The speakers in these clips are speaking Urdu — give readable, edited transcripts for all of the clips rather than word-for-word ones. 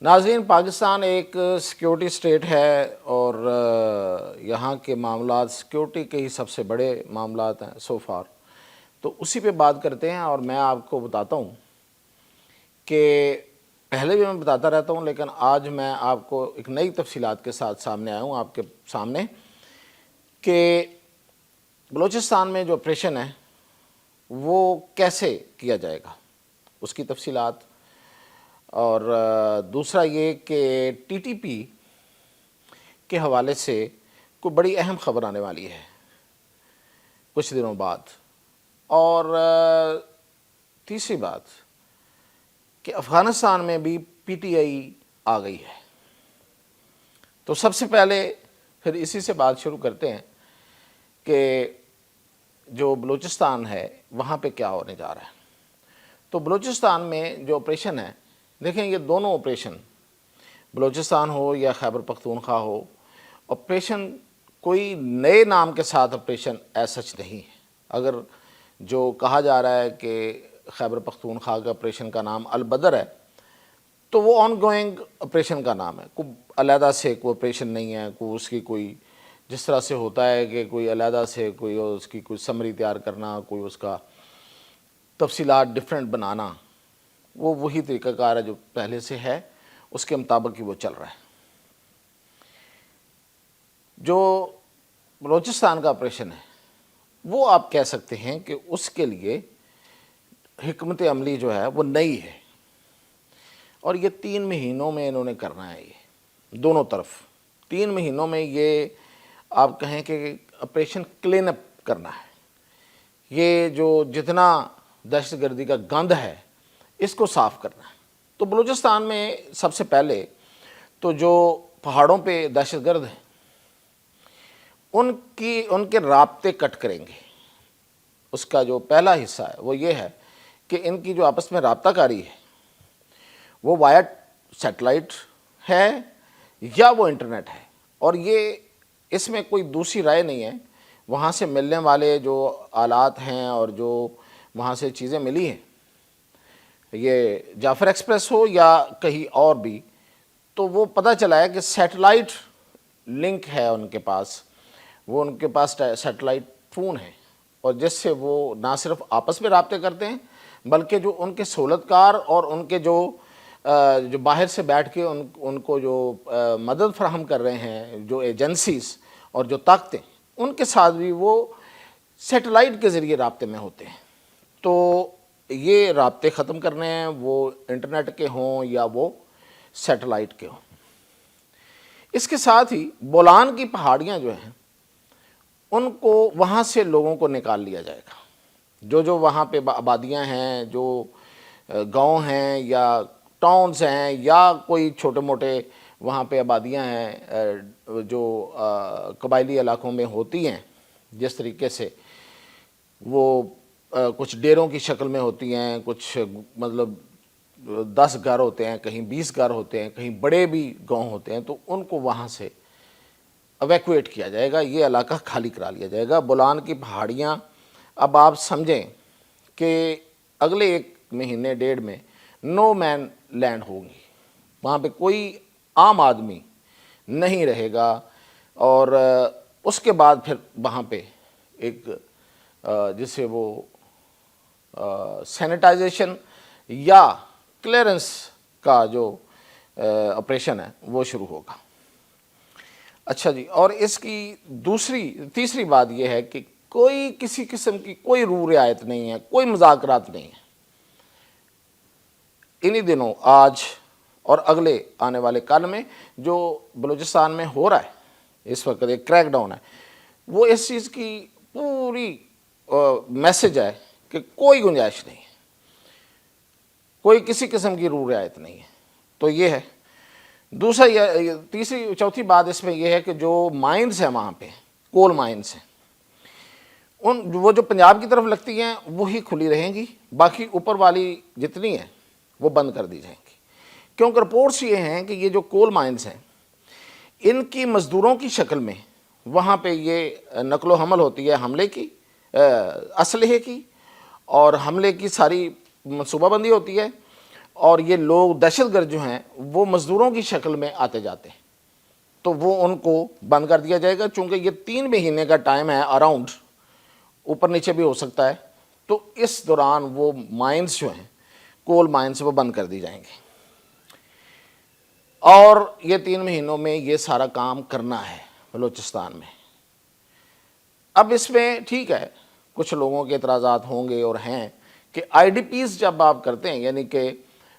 ناظرین، پاکستان ایک سیکیورٹی اسٹیٹ ہے اور یہاں کے معاملات سیکیورٹی کے ہی سب سے بڑے معاملات ہیں سو فار. تو اسی پہ بات کرتے ہیں اور میں آپ کو بتاتا ہوں کہ پہلے بھی میں بتاتا رہتا ہوں، لیکن آج میں آپ کو ایک نئی تفصیلات کے ساتھ سامنے آیا ہوں آپ کے سامنے کہ بلوچستان میں جو آپریشن ہے وہ کیسے کیا جائے گا، اس کی تفصیلات. اور دوسرا یہ کہ ٹی ٹی پی کے حوالے سے کوئی بڑی اہم خبر آنے والی ہے کچھ دنوں بعد. اور تیسری بات کہ افغانستان میں بھی پی ٹی آئی آ گئی ہے. تو سب سے پہلے پھر اسی سے بات شروع کرتے ہیں کہ جو بلوچستان ہے وہاں پہ کیا ہونے جا رہا ہے. تو بلوچستان میں جو آپریشن ہے، دیکھیں یہ دونوں آپریشن بلوچستان ہو یا خیبر پختونخوا ہو، آپریشن کوئی نئے نام کے ساتھ آپریشن ایسا سچ نہیں ہے. اگر جو کہا جا رہا ہے کہ خیبر پختونخوا کا آپریشن کا نام البدر ہے تو وہ آن گوئنگ آپریشن کا نام ہے، کوئی علیحدہ سے کوئی آپریشن نہیں ہے. کوئی اس کی کوئی جس طرح سے ہوتا ہے کہ کوئی علیحدہ سے کوئی اس کی کوئی سمری تیار کرنا، کوئی اس کا تفصیلات ڈیفرنٹ بنانا، وہ وہی طریقہ کار ہے جو پہلے سے ہے، اس کے مطابق ہی وہ چل رہا ہے. جو بلوچستان کا آپریشن ہے وہ آپ کہہ سکتے ہیں کہ اس کے لیے حکمت عملی جو ہے وہ نئی ہے، اور یہ 3 مہینوں میں انہوں نے کرنا ہے. یہ دونوں طرف 3 مہینوں میں یہ آپ کہیں کہ آپریشن کلین اپ کرنا ہے. یہ جو جتنا دہشت گردی کا گند ہے اس کو صاف کرنا ہے. تو بلوچستان میں سب سے پہلے تو جو پہاڑوں پہ دہشت گرد ہیں ان کے رابطے کٹ کریں گے. اس کا جو پہلا حصہ ہے وہ یہ ہے کہ ان کی جو آپس میں رابطہ کاری ہے وہ وایا سیٹلائٹ ہے یا وہ انٹرنیٹ ہے. اور یہ اس میں کوئی دوسری رائے نہیں ہے. وہاں سے ملنے والے جو آلات ہیں اور جو وہاں سے چیزیں ملی ہیں، یہ جعفر ایکسپریس ہو یا کہیں اور بھی، تو وہ پتہ چلا ہے کہ سیٹلائٹ لنک ہے ان کے پاس. وہ ان کے پاس سیٹلائٹ فون ہے، اور جس سے وہ نہ صرف آپس میں رابطے کرتے ہیں بلکہ جو ان کے سہولت کار اور ان کے جو باہر سے بیٹھ کے ان کو جو مدد فراہم کر رہے ہیں، جو ایجنسیز اور جو طاقتیں، ان کے ساتھ بھی وہ سیٹلائٹ کے ذریعے رابطے میں ہوتے ہیں. تو یہ رابطے ختم کرنے ہیں، وہ انٹرنیٹ کے ہوں یا وہ سیٹلائٹ کے ہوں. اس کے ساتھ ہی بولان کی پہاڑیاں جو ہیں ان کو وہاں سے لوگوں کو نکال لیا جائے گا. جو وہاں پہ آبادیاں ہیں، جو گاؤں ہیں یا ٹاؤنز ہیں یا کوئی چھوٹے موٹے وہاں پہ آبادیاں ہیں جو قبائلی علاقوں میں ہوتی ہیں، جس طریقے سے وہ کچھ ڈیروں کی شکل میں ہوتی ہیں، کچھ مطلب 10 گھر ہوتے ہیں، کہیں 20 گھر ہوتے ہیں، کہیں بڑے بھی گاؤں ہوتے ہیں، تو ان کو وہاں سے ایویکویٹ کیا جائے گا. یہ علاقہ خالی کرا لیا جائے گا. بولان کی پہاڑیاں اب آپ سمجھیں کہ اگلے 1 مہینے 1.5 میں نو مین لینڈ ہوگی. وہاں پہ کوئی عام آدمی نہیں رہے گا. اور اس کے بعد پھر وہاں پہ ایک جسے وہ سینیٹائزیشن یا کلیئرنس کا جو آپریشن ہے وہ شروع ہوگا. اچھا جی، اور اس کی تیسری بات یہ ہے کہ کوئی کسی قسم کی کوئی رو رعایت نہیں ہے، کوئی مذاکرات نہیں ہے. انہی دنوں آج اور اگلے آنے والے کل میں جو بلوچستان میں ہو رہا ہے اس وقت، ایک کریک ڈاؤن ہے، وہ اس چیز کی پوری میسج ہے کہ کوئی گنجائش نہیں ہے، کوئی کسی قسم کی رو رعایت نہیں ہے. تو یہ ہے. دوسرا چوتھی بات اس میں یہ ہے کہ جو مائنز ہیں وہاں پہ، کول مائنز ہیں، وہ جو پنجاب کی طرف لگتی ہیں وہی کھلی رہیں گی، باقی اوپر والی جتنی ہیں وہ بند کر دی جائیں گی. کیونکہ رپورٹس یہ ہیں کہ یہ جو کول مائنز ہیں ان کی مزدوروں کی شکل میں وہاں پہ یہ نقل و حمل ہوتی ہے حملے کی، اسلحے کی، اور حملے کی ساری منصوبہ بندی ہوتی ہے. اور یہ لوگ دہشت گرد جو ہیں وہ مزدوروں کی شکل میں آتے جاتے ہیں، تو وہ ان کو بند کر دیا جائے گا، چونکہ یہ 3 مہینے کا ٹائم ہے، اراؤنڈ اوپر نیچے بھی ہو سکتا ہے، تو اس دوران وہ مائنز جو ہیں، کول مائنز، وہ بند کر دی جائیں گے، اور یہ 3 مہینوں میں یہ سارا کام کرنا ہے بلوچستان میں۔ اب اس میں ٹھیک ہے، کچھ لوگوں کے اعتراضات ہوں گے اور ہیں کہ آئی ڈی پیز جب آپ کرتے ہیں، یعنی کہ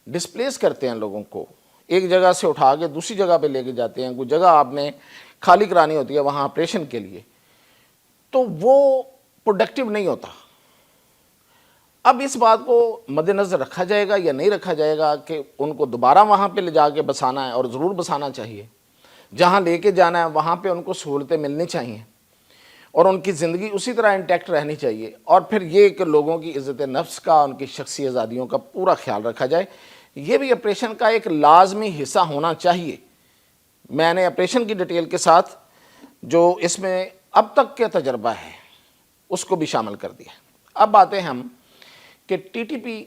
ڈسپلیس کرتے ہیں لوگوں کو، ایک جگہ سے اٹھا کے دوسری جگہ پہ لے کے جاتے ہیں، کوئی جگہ آپ نے خالی کرانی ہوتی ہے وہاں آپریشن کے لیے، تو وہ پروڈکٹیو نہیں ہوتا۔ اب اس بات کو مد نظر رکھا جائے گا یا نہیں رکھا جائے گا کہ ان کو دوبارہ وہاں پہ لے جا کے بسانا ہے، اور ضرور بسانا چاہیے، جہاں لے کے جانا ہے وہاں پہ ان کو سہولتیں ملنی چاہیے، اور ان کی زندگی اسی طرح انٹیکٹ رہنی چاہیے، اور پھر یہ کہ لوگوں کی عزت نفس کا، ان کی شخصی آزادیوں کا پورا خیال رکھا جائے، یہ بھی آپریشن کا ایک لازمی حصہ ہونا چاہیے۔ میں نے آپریشن کی ڈیٹیل کے ساتھ جو اس میں اب تک کا تجربہ ہے اس کو بھی شامل کر دیا۔ اب آتے ہیں ہم کہ ٹی ٹی پی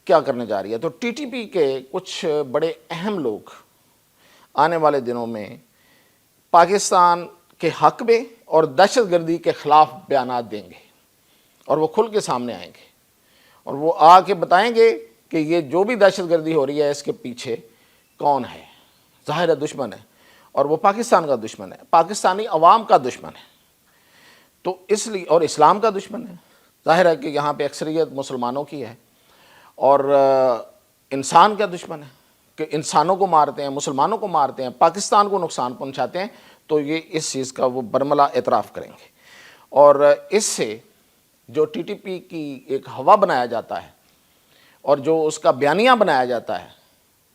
کیا کرنے جا رہی ہے۔ تو ٹی ٹی پی کے کچھ بڑے اہم لوگ آنے والے دنوں میں پاکستان کے حق میں اور دہشت گردی کے خلاف بیانات دیں گے، اور وہ کھل کے سامنے آئیں گے، اور وہ آ کے بتائیں گے کہ یہ جو بھی دہشت گردی ہو رہی ہے اس کے پیچھے کون ہے۔ ظاہر ہے دشمن ہے، اور وہ پاکستان کا دشمن ہے، پاکستانی عوام کا دشمن ہے، تو اس لیے، اور اسلام کا دشمن ہے۔ ظاہر ہے کہ یہاں پہ اکثریت مسلمانوں کی ہے، اور انسان کا دشمن ہے کہ انسانوں کو مارتے ہیں، مسلمانوں کو مارتے ہیں، پاکستان کو نقصان پہنچاتے ہیں، تو یہ اس چیز کا وہ برملا اعتراف کریں گے، اور اس سے جو ٹی ٹی پی کی ایک ہوا بنایا جاتا ہے اور جو اس کا بیانیہ بنایا جاتا ہے،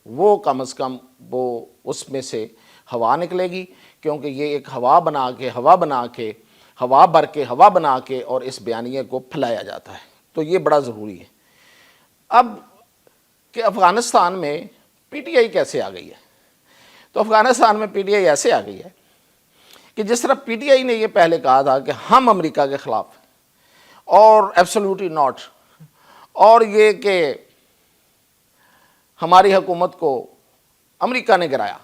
وہ کم از کم وہ اس میں سے ہوا نکلے گی، کیونکہ یہ ایک ہوا بنا کے ہوا بنا کے اور اس بیانیے کو پھیلایا جاتا ہے، تو یہ بڑا ضروری ہے۔ اب کہ افغانستان میں پی ٹی آئی کیسے آ گئی ہے؟ تو افغانستان میں پی ٹی آئی ایسے آ گئی ہے کہ جس طرح پی ٹی آئی نے یہ پہلے کہا تھا کہ ہم امریکہ کے خلاف ہیں، اور ایبسولوٹلی ناٹ، اور یہ کہ ہماری حکومت کو امریکہ نے گرایا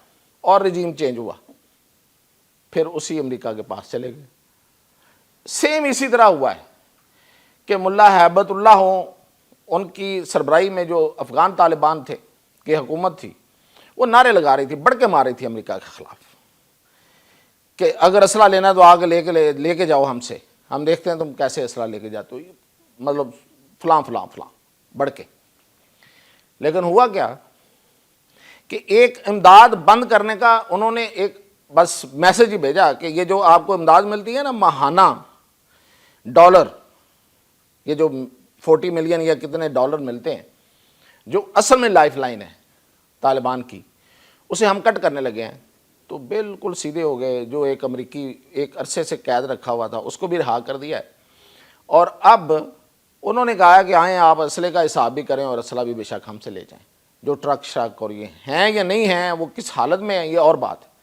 اور رجیم چینج ہوا، پھر اسی امریکہ کے پاس چلے گئے۔ سیم اسی طرح ہوا ہے کہ ملا ہیبت اللہ ہوں، ان کی سربراہی میں جو افغان طالبان تھے کہ حکومت تھی، وہ نعرے لگا رہی تھی، بڑھ کے مار رہی تھی امریکہ کے خلاف کہ اگر اسلحہ لینا تو آگے لے کے جاؤ ہم سے، ہم دیکھتے ہیں تم کیسے اسلحہ لے کے جاتے ہو، مطلب فلاں فلاں فلاں بڑھ کے۔ لیکن ہوا کیا کہ ایک امداد بند کرنے کا انہوں نے ایک بس میسج ہی بھیجا کہ یہ جو آپ کو امداد ملتی ہے نا ماہانہ ڈالر، یہ جو 40 ملین یا کتنے ڈالر ملتے ہیں، جو اصل میں لائف لائن ہے طالبان کی، اسے ہم کٹ کرنے لگے ہیں۔ تو بالکل سیدھے ہو گئے، جو ایک امریکی ایک عرصے سے قید رکھا ہوا تھا اس کو بھی رہا کر دیا ہے، اور اب انہوں نے کہا کہ آئیں آپ اسلحے کا حساب بھی کریں اور اسلحہ بھی بے شک ہم سے لے جائیں، جو ٹرک شرک اور یہ ہیں یا نہیں ہیں، وہ کس حالت میں ہیں، یہ اور بات ہے۔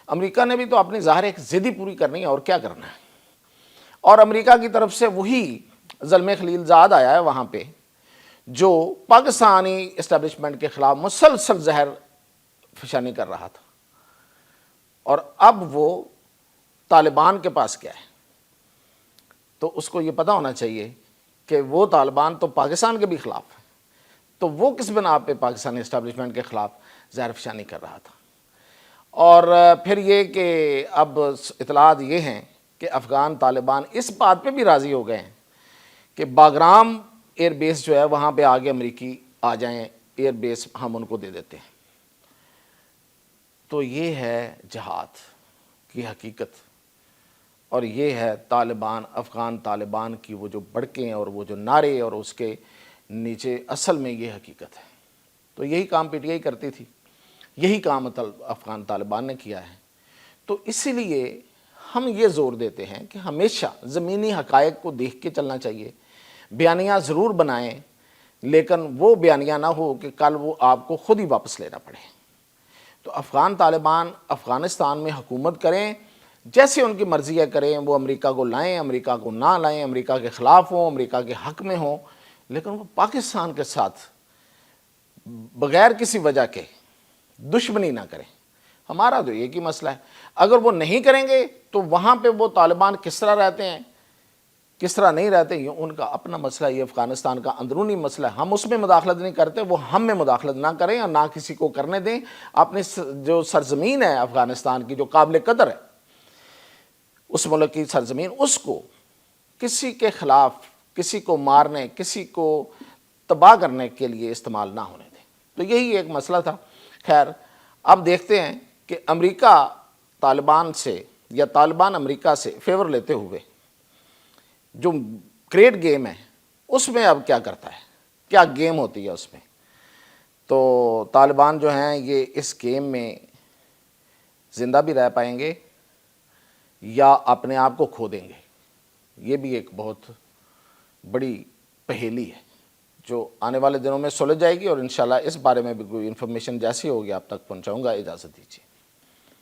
امریکہ نے بھی تو اپنی ظاہر ایک ضد ہی پوری کرنی ہے، اور کیا کرنا ہے، اور امریکہ کی طرف سے وہی زلمے خلیل زاد آیا ہے وہاں پہ، جو پاکستانی اسٹیبلشمنٹ کے خلاف مسلسل زہر فشانی کر رہا تھا، اور اب وہ طالبان کے پاس کیا ہے، تو اس کو یہ پتہ ہونا چاہیے کہ وہ طالبان تو پاکستان کے بھی خلاف ہے، تو وہ کس بنا پہ پاکستانی اسٹیبلشمنٹ کے خلاف زہر فشانی کر رہا تھا۔ اور پھر یہ کہ اب اطلاعات یہ ہیں کہ افغان طالبان اس بات پہ بھی راضی ہو گئے ہیں کہ باگرام ایئر بیس جو ہے وہاں پہ آگے امریکی آ جائیں، ایئر بیس ہم ان کو دے دیتے ہیں۔ تو یہ ہے جہاد کی حقیقت، اور یہ ہے طالبان، افغان طالبان کی وہ جو بڑکیں اور وہ جو نعرے، اور اس کے نیچے اصل میں یہ حقیقت ہے۔ تو یہی کام پی ٹی آئی کرتی تھی، یہی کام افغان طالبان نے کیا ہے۔ تو اسی لیے ہم یہ زور دیتے ہیں کہ ہمیشہ زمینی حقائق کو دیکھ کے چلنا چاہیے، بیانیہ ضرور بنائیں، لیکن وہ بیانیہ نہ ہو کہ کل وہ آپ کو خود ہی واپس لینا پڑے۔ تو افغان طالبان افغانستان میں حکومت کریں، جیسے ان کی مرضی ہے کریں، وہ امریکہ کو لائیں، امریکہ کو نہ لائیں، امریکہ کے خلاف ہوں، امریکہ کے حق میں ہوں، لیکن وہ پاکستان کے ساتھ بغیر کسی وجہ کے دشمنی نہ کریں. ہمارا تو ایک ہی مسئلہ ہے. اگر وہ نہیں کریں گے تو وہاں پہ وہ طالبان کس طرح رہتے ہیں کس طرح نہیں رہتے یہ ان کا اپنا مسئلہ. یہ افغانستان کا اندرونی مسئلہ ہے. ہم اس میں مداخلت نہیں کرتے, وہ ہم میں مداخلت نہ کریں اور نہ کسی کو کرنے دیں. اپنی جو سرزمین ہے افغانستان کی جو قابل قدر ہے, اس ملک کی سرزمین, اس کو کسی کے خلاف کسی کو مارنے کسی کو تباہ کرنے کے لیے استعمال نہ ہونے دیں. تو یہی ایک مسئلہ تھا. خیر اب دیکھتے ہیں کہ امریکہ طالبان سے یا طالبان امریکہ سے فیور لیتے ہوئے جو گریٹ گیم ہے اس میں اب کیا کرتا ہے, کیا گیم ہوتی ہے اس میں. تو طالبان جو ہیں یہ اس گیم میں زندہ بھی رہ پائیں گے یا اپنے آپ کو کھو دیں گے. یہ بھی ایک بہت بڑی پہیلی ہے جو آنے والے دنوں میں سلجھ جائے گی, اور انشاءاللہ اس بارے میں بھی کوئی انفارمیشن جیسی ہوگی آپ تک پہنچاؤں گا. اجازت دیجیے.